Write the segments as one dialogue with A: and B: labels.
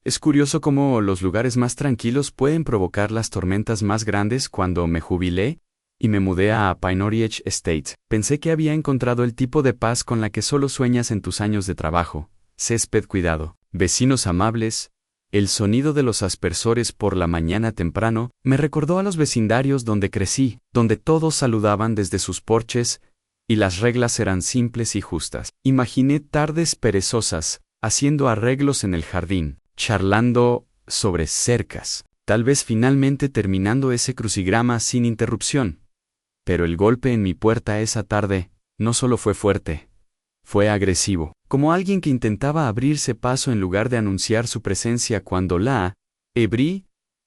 A: Es curioso cómo los lugares más tranquilos pueden provocar las tormentas más grandes. Cuando me jubilé y me mudé a Pine Ridge Estate, pensé que había encontrado el tipo de paz con la que solo sueñas en tus años de trabajo. Césped cuidado, vecinos amables. El sonido de los aspersores por la mañana temprano me recordó a los vecindarios donde crecí, donde todos saludaban desde sus porches y las reglas eran simples y justas. Imaginé tardes perezosas, haciendo arreglos en el jardín, charlando sobre cercas, tal vez finalmente terminando ese crucigrama sin interrupción. Pero el golpe en mi puerta esa tarde no solo fue fuerte, fue agresivo, como alguien que intentaba abrirse paso en lugar de anunciar su presencia. Cuando la abrí,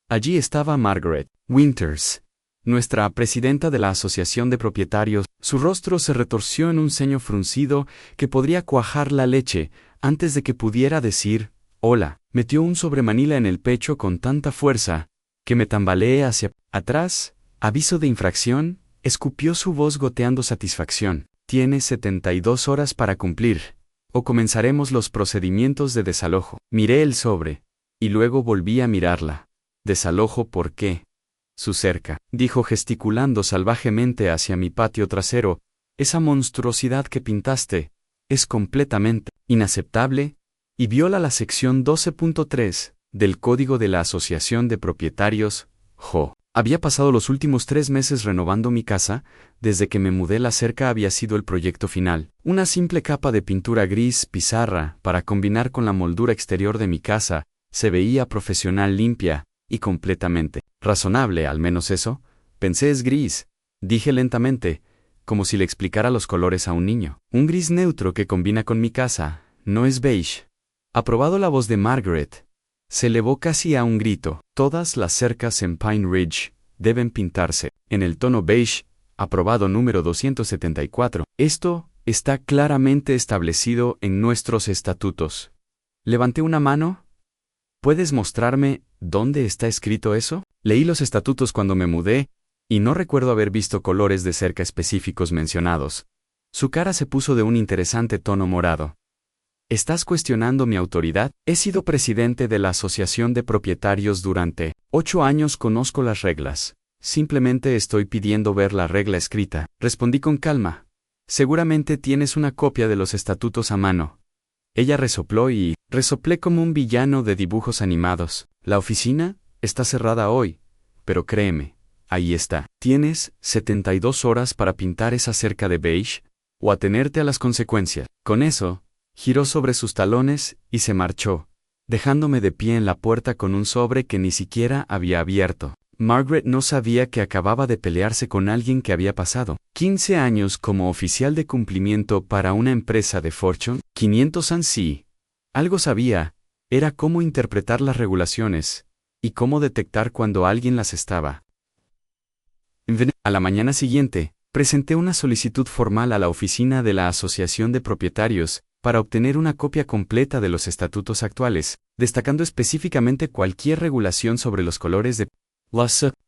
A: allí estaba Margaret Winters, nuestra presidenta de la Asociación de Propietarios. Su rostro se retorció en un ceño fruncido que podría cuajar la leche antes de que pudiera decir hola. Metió un sobremanila en el pecho con tanta fuerza que me tambaleé hacia atrás. Aviso de infracción, escupió su voz goteando satisfacción. Tienes 72 horas para cumplir, o comenzaremos los procedimientos de desalojo. Miré el sobre, y luego volví a mirarla. ¿Desalojo por qué? Su cerca, dijo gesticulando salvajemente hacia mi patio trasero. Esa monstruosidad que pintaste es completamente inaceptable y viola la sección 12.3 del Código de la Asociación de Propietarios. Había pasado los últimos 3 meses renovando mi casa. Desde que me mudé, la cerca había sido el proyecto final. Una simple capa de pintura gris pizarra para combinar con la moldura exterior de mi casa. Se veía profesional, limpia y completamente razonable, al menos eso. Pensé, es gris, dije lentamente, como si le explicara los colores a un niño. Un gris neutro que combina con mi casa, no es beige. Aprobado. La voz de Margaret se elevó casi a un grito. Todas las cercas en Pine Ridge deben pintarse en el tono beige. Aprobado. Número 274. Esto está claramente establecido en nuestros estatutos. Levanté una mano. ¿Puedes mostrarme dónde está escrito eso? Leí los estatutos cuando me mudé, y no recuerdo haber visto colores de cerca específicos mencionados. Su cara se puso de un interesante tono morado. ¿Estás cuestionando mi autoridad? He sido presidente de la Asociación de Propietarios durante 8 años. Conozco las reglas. Simplemente estoy pidiendo ver la regla escrita. Respondí con calma. Seguramente tienes una copia de los estatutos a mano. Ella resopló y resoplé como un villano de dibujos animados. La oficina está cerrada hoy, pero créeme, ahí está. Tienes 72 horas para pintar esa cerca de beige o atenerte a las consecuencias. Con eso, giró sobre sus talones y se marchó, dejándome de pie en la puerta con un sobre que ni siquiera había abierto. Margaret no sabía que acababa de pelearse con alguien que había pasado 15 años como oficial de cumplimiento para una empresa de Fortune 500 ANSI. Algo sabía, era cómo interpretar las regulaciones y cómo detectar cuando alguien las estaba. A la mañana siguiente, presenté una solicitud formal a la oficina de la Asociación de Propietarios para obtener una copia completa de los estatutos actuales, destacando específicamente cualquier regulación sobre los colores de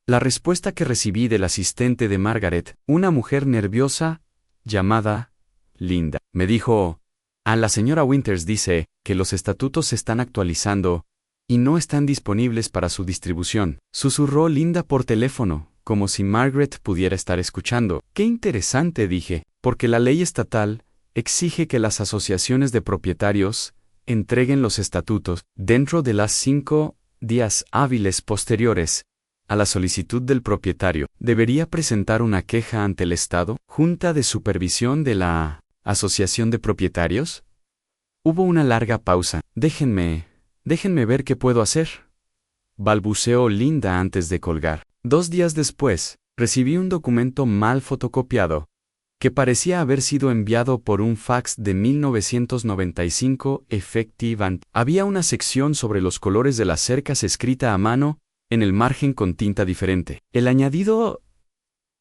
A: la respuesta que recibí del asistente de Margaret, una mujer nerviosa, llamada Linda, me dijo: la señora Winters dice que los estatutos se están actualizando y no están disponibles para su distribución. Susurró Linda por teléfono, como si Margaret pudiera estar escuchando. Qué interesante, dije, porque la ley estatal exige que las asociaciones de propietarios entreguen los estatutos dentro de las 5 días hábiles posteriores a la solicitud del propietario. ¿Debería presentar una queja ante el Estado? ¿Junta de supervisión de la Asociación de Propietarios? Hubo una larga pausa. Déjenme ver qué puedo hacer, balbuceó Linda antes de colgar. 2 días después, recibí un documento mal fotocopiado, que parecía haber sido enviado por un fax de 1995 Effective. Había una sección sobre los colores de las cercas escrita a mano, en el margen con tinta diferente. El añadido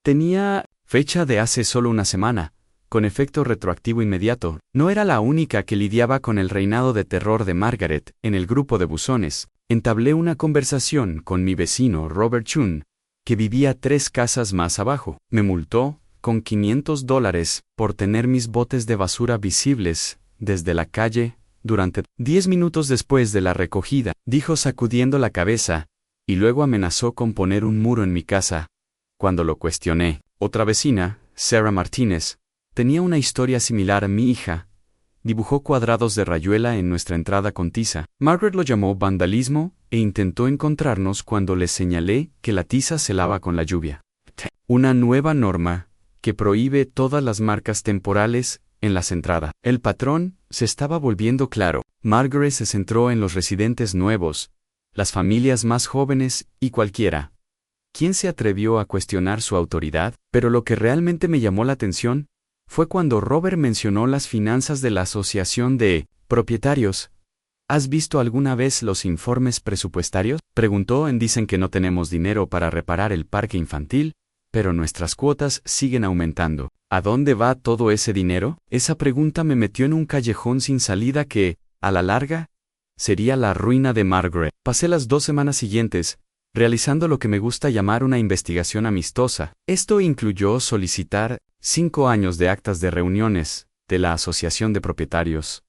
A: tenía fecha de hace solo una semana, con efecto retroactivo inmediato. No era la única que lidiaba con el reinado de terror de Margaret. En el grupo de buzones, entablé una conversación con mi vecino Robert Chun, que vivía 3 casas más abajo. Me multó con $500 por tener mis botes de basura visibles desde la calle durante 10 minutos después de la recogida, dijo sacudiendo la cabeza, y luego amenazó con poner un muro en mi casa. Cuando lo cuestioné, otra vecina, Sarah Martínez, tenía una historia similar a mi hija. Dibujó cuadrados de rayuela en nuestra entrada con tiza. Margaret lo llamó vandalismo e intentó encontrarnos cuando le señalé que la tiza se lava con la lluvia. Una nueva norma que prohíbe todas las marcas temporales en las entradas. El patrón se estaba volviendo claro. Margaret se centró en los residentes nuevos, las familias más jóvenes y cualquiera. ¿Quién se atrevió a cuestionar su autoridad? Pero lo que realmente me llamó la atención fue cuando Robert mencionó las finanzas de la Asociación de Propietarios. ¿Has visto alguna vez los informes presupuestarios? Preguntó. Dicen que no tenemos dinero para reparar el parque infantil, pero nuestras cuotas siguen aumentando. ¿A dónde va todo ese dinero? Esa pregunta me metió en un callejón sin salida que, a la larga, sería la ruina de Margaret. Pasé las 2 semanas siguientes realizando lo que me gusta llamar una investigación amistosa. Esto incluyó solicitar 5 años de actas de reuniones de la Asociación de Propietarios,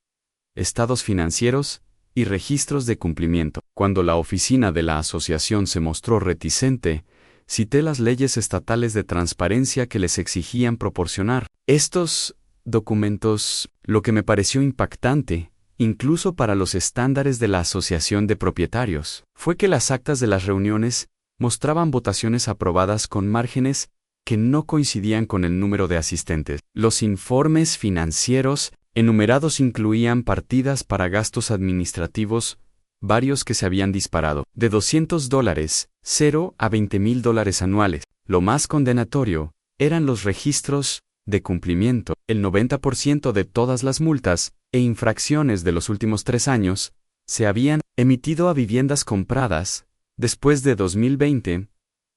A: estados financieros y registros de cumplimiento. Cuando la oficina de la asociación se mostró reticente, cité las leyes estatales de transparencia que les exigían proporcionar estos documentos, lo que me pareció impactante, incluso para los estándares de la Asociación de Propietarios, fue que las actas de las reuniones mostraban votaciones aprobadas con márgenes que no coincidían con el número de asistentes. Los informes financieros enumerados incluían partidas para gastos administrativos, varios que se habían disparado, de $200, 0 a $20,000 anuales. Lo más condenatorio eran los registros de cumplimiento. El 90% de todas las multas e infracciones de los últimos 3 años se habían emitido a viviendas compradas después de 2020.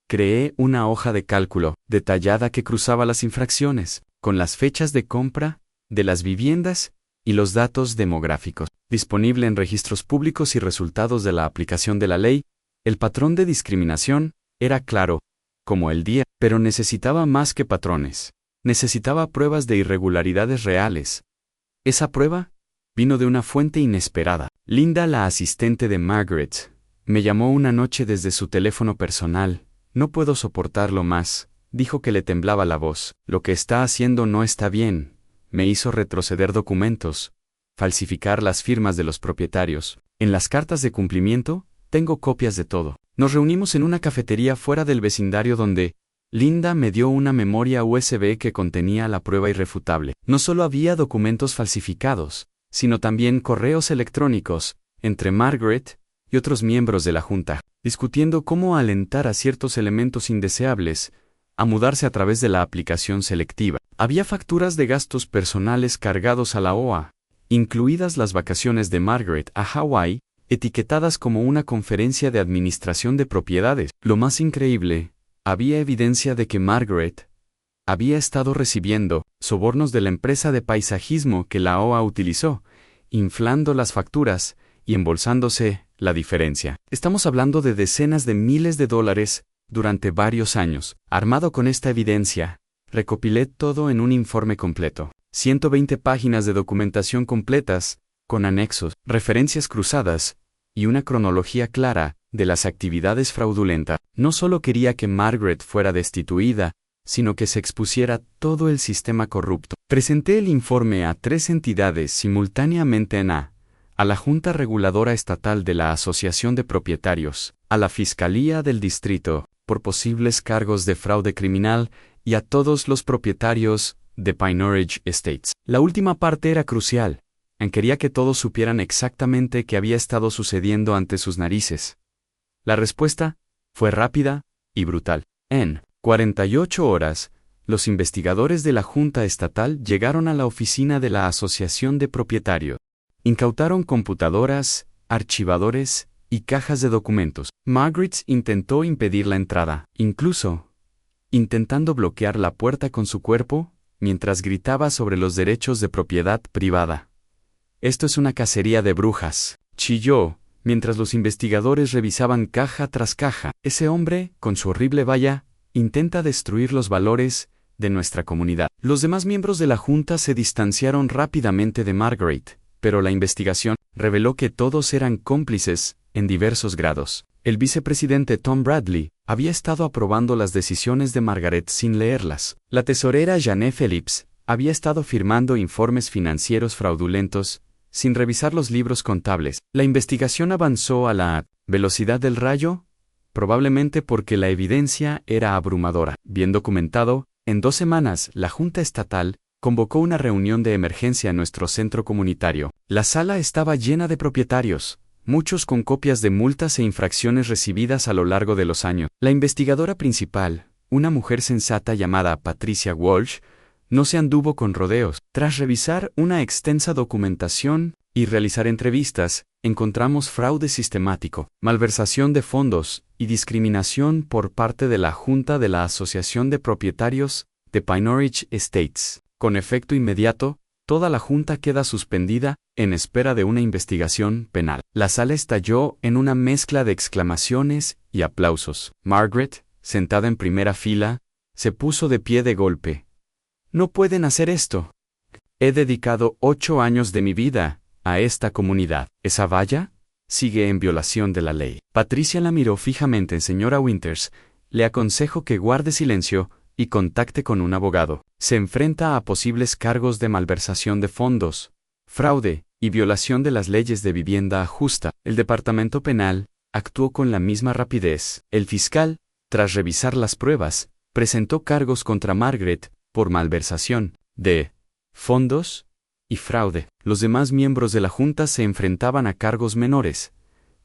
A: Creé una hoja de cálculo detallada que cruzaba las infracciones con las fechas de compra de las viviendas y los datos demográficos. Disponible en registros públicos y resultados de la aplicación de la ley, el patrón de discriminación era claro, como el día, pero necesitaba más que patrones. Necesitaba pruebas de irregularidades reales. Esa prueba vino de una fuente inesperada. Linda, la asistente de Margaret, me llamó una noche desde su teléfono personal. No puedo soportarlo más, dijo que le temblaba la voz. Lo que está haciendo no está bien. Me hizo retroceder documentos, falsificar las firmas de los propietarios. En las cartas de cumplimiento, tengo copias de todo. Nos reunimos en una cafetería fuera del vecindario donde Linda me dio una memoria USB que contenía la prueba irrefutable. No solo había documentos falsificados, sino también correos electrónicos entre Margaret y otros miembros de la junta, discutiendo cómo alentar a ciertos elementos indeseables a mudarse a través de la aplicación selectiva. Había facturas de gastos personales cargados a la OA, incluidas las vacaciones de Margaret a Hawái, etiquetadas como una conferencia de administración de propiedades. Lo más increíble, había evidencia de que Margaret había estado recibiendo sobornos de la empresa de paisajismo que la OA utilizó, inflando las facturas y embolsándose la diferencia. Estamos hablando de decenas de miles de dólares durante varios años. Armado con esta evidencia, recopilé todo en un informe completo. 120 páginas de documentación completas, con anexos, referencias cruzadas y una cronología clara de las actividades fraudulentas. No solo quería que Margaret fuera destituida, sino que se expusiera todo el sistema corrupto. Presenté el informe a 3 entidades simultáneamente a la Junta Reguladora Estatal de la Asociación de Propietarios, a la Fiscalía del Distrito, por posibles cargos de fraude criminal, y a todos los propietarios de Pine Estates. La última parte era crucial. Quería que todos supieran exactamente qué había estado sucediendo ante sus narices. La respuesta fue rápida y brutal. En 48 horas, los investigadores de la Junta Estatal llegaron a la oficina de la Asociación de Propietarios. Incautaron computadoras, archivadores y cajas de documentos. Margaret intentó impedir la entrada, incluso intentando bloquear la puerta con su cuerpo, mientras gritaba sobre los derechos de propiedad privada. «Esto es una cacería de brujas», chilló, mientras los investigadores revisaban caja tras caja. «Ese hombre, con su horrible valla, intenta destruir los valores de nuestra comunidad». Los demás miembros de la junta se distanciaron rápidamente de Margaret, pero la investigación reveló que todos eran cómplices, en diversos grados. El vicepresidente Tom Bradley había estado aprobando las decisiones de Margaret sin leerlas. La tesorera Jeanne Phillips había estado firmando informes financieros fraudulentos, sin revisar los libros contables. La investigación avanzó a la velocidad del rayo, probablemente porque la evidencia era abrumadora. Bien documentado, en 2 semanas, la Junta Estatal convocó una reunión de emergencia en nuestro centro comunitario. La sala estaba llena de propietarios, muchos con copias de multas e infracciones recibidas a lo largo de los años. La investigadora principal, una mujer sensata llamada Patricia Walsh, no se anduvo con rodeos. Tras revisar una extensa documentación y realizar entrevistas, encontramos fraude sistemático, malversación de fondos y discriminación por parte de la Junta de la Asociación de Propietarios de Pine Estates. Con efecto inmediato, toda la Junta queda suspendida en espera de una investigación penal. La sala estalló en una mezcla de exclamaciones y aplausos. Margaret, sentada en primera fila, se puso de pie de golpe. «No pueden hacer esto. He dedicado 8 años de mi vida a esta comunidad. ¿Esa valla? Sigue en violación de la ley». Patricia la miró fijamente. «Señora Winters, le aconsejo que guarde silencio y contacte con un abogado. Se enfrenta a posibles cargos de malversación de fondos, fraude y violación de las leyes de vivienda justa». El departamento penal actuó con la misma rapidez. El fiscal, tras revisar las pruebas, presentó cargos contra Margaret por malversación de fondos y fraude. Los demás miembros de la Junta se enfrentaban a cargos menores,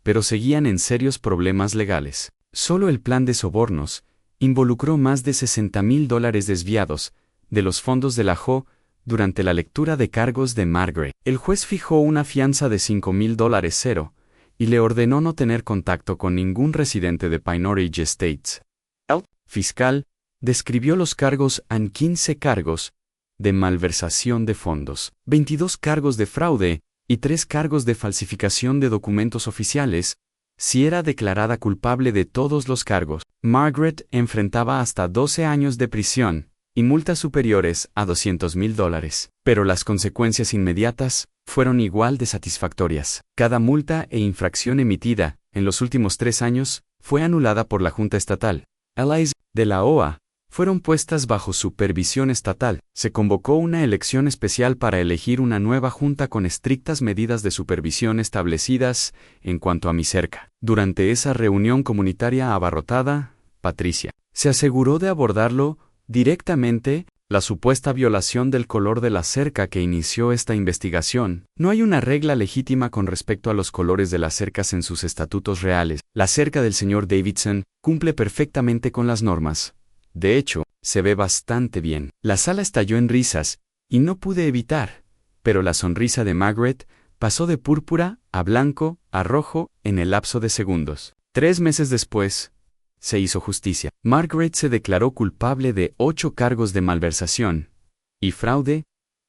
A: pero seguían en serios problemas legales. Solo el plan de sobornos involucró más de $60,000 desviados de los fondos de la JO durante la lectura de cargos de Margaret. El juez fijó una fianza de $5,000 y le ordenó no tener contacto con ningún residente de Pine Estates. El fiscal describió los cargos en 15 cargos de malversación de fondos, 22 cargos de fraude y 3 cargos de falsificación de documentos oficiales. Si era declarada culpable de todos los cargos, Margaret enfrentaba hasta 12 años de prisión y multas superiores a $200,000. Pero las consecuencias inmediatas fueron igual de satisfactorias. Cada multa e infracción emitida en los últimos 3 años fue anulada por la Junta Estatal. Allies de la OA fueron puestas bajo supervisión estatal. Se convocó una elección especial para elegir una nueva junta con estrictas medidas de supervisión establecidas en cuanto a mi cerca. Durante esa reunión comunitaria abarrotada, Patricia se aseguró de abordarlo directamente, la supuesta violación del color de la cerca que inició esta investigación. No hay una regla legítima con respecto a los colores de las cercas en sus estatutos reales. La cerca del señor Davidson cumple perfectamente con las normas. De hecho, se ve bastante bien. La sala estalló en risas, y no pude evitar, pero la sonrisa de Margaret pasó de púrpura a blanco a rojo en el lapso de segundos. 3 meses después, se hizo justicia. Margaret se declaró culpable de 8 cargos de malversación y fraude,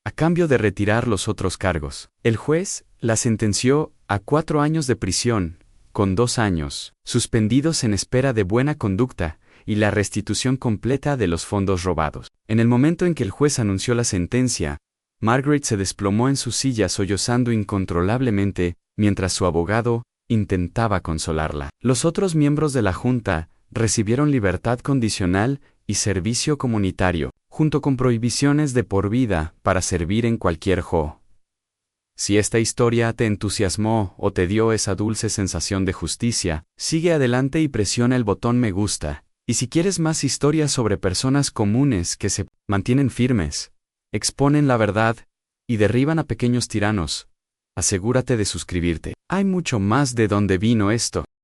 A: a cambio de retirar los otros cargos. El juez la sentenció a 4 años de prisión, con 2 años suspendidos en espera de buena conducta y la restitución completa de los fondos robados. En el momento en que el juez anunció la sentencia, Margaret se desplomó en su silla sollozando incontrolablemente, mientras su abogado intentaba consolarla. Los otros miembros de la Junta recibieron libertad condicional y servicio comunitario, junto con prohibiciones de por vida para servir en cualquier JO. Si esta historia te entusiasmó o te dio esa dulce sensación de justicia, sigue adelante y presiona el botón me gusta. Y si quieres más historias sobre personas comunes que se mantienen firmes, exponen la verdad y derriban a pequeños tiranos, asegúrate de suscribirte. Hay mucho más de dónde vino esto.